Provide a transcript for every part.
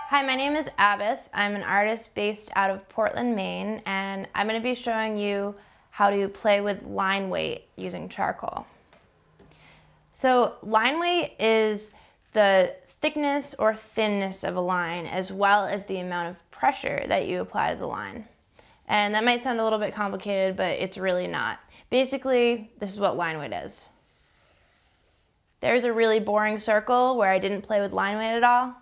Hi, my name is Abith. I'm an artist based out of Portland, Maine, and I'm going to be showing you how to play with line weight using charcoal. So line weight is the thickness or thinness of a line as well as the amount of pressure that you apply to the line. And that might sound a little bit complicated, but it's really not. Basically, this is what line weight is. There's a really boring circle where I didn't play with line weight at all.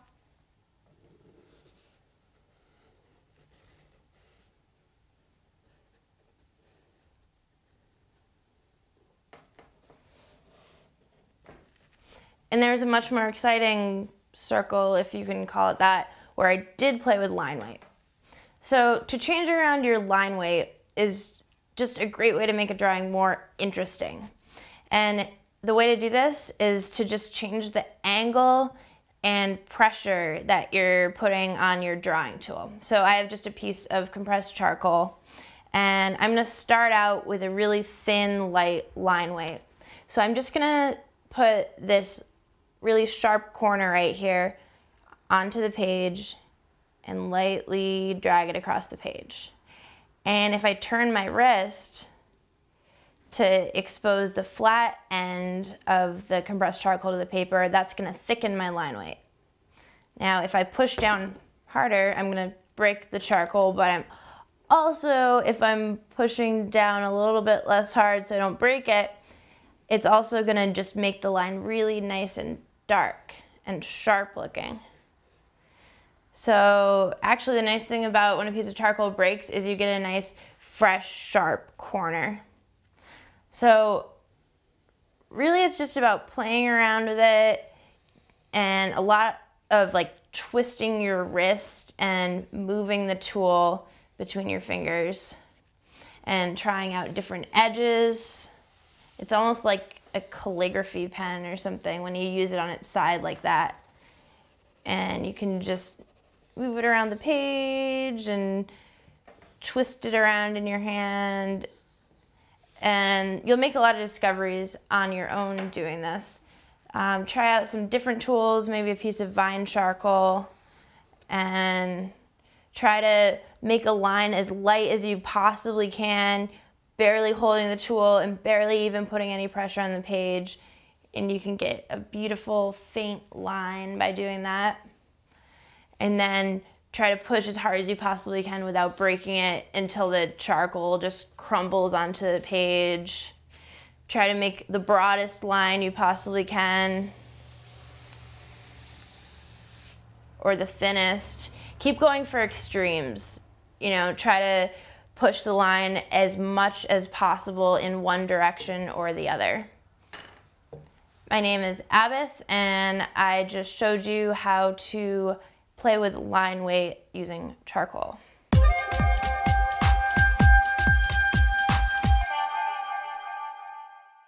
And there's a much more exciting circle, if you can call it that, where I did play with line weight. So to change around your line weight is just a great way to make a drawing more interesting. And the way to do this is to just change the angle and pressure that you're putting on your drawing tool. So I have just a piece of compressed charcoal, and I'm gonna start out with a really thin, light line weight. So I'm just gonna put this really sharp corner right here onto the page and lightly drag it across the page. And if I turn my wrist to expose the flat end of the compressed charcoal to the paper, that's gonna thicken my line weight. Now, if I push down harder, I'm gonna break the charcoal, but I'm also, if I'm pushing down a little bit less hard so I don't break it, it's also gonna just make the line really nice and dark and sharp looking. So actually the nice thing about when a piece of charcoal breaks is you get a nice, fresh, sharp corner. So really it's just about playing around with it and a lot of like twisting your wrist and moving the tool between your fingers and trying out different edges. It's almost like a calligraphy pen or something when you use it on its side like that. And you can just move it around the page and twist it around in your hand. And you'll make a lot of discoveries on your own doing this. Try out some different tools, maybe a piece of vine charcoal, and try to make a line as light as you possibly can, barely holding the tool and barely even putting any pressure on the page. And you can get a beautiful faint line by doing that. And then try to push as hard as you possibly can without breaking it until the charcoal just crumbles onto the page. Try to make the broadest line you possibly can, or the thinnest. Keep going for extremes. You know, try to push the line as much as possible in one direction or the other. My name is Abith, and I just showed you how to play with line weight using charcoal.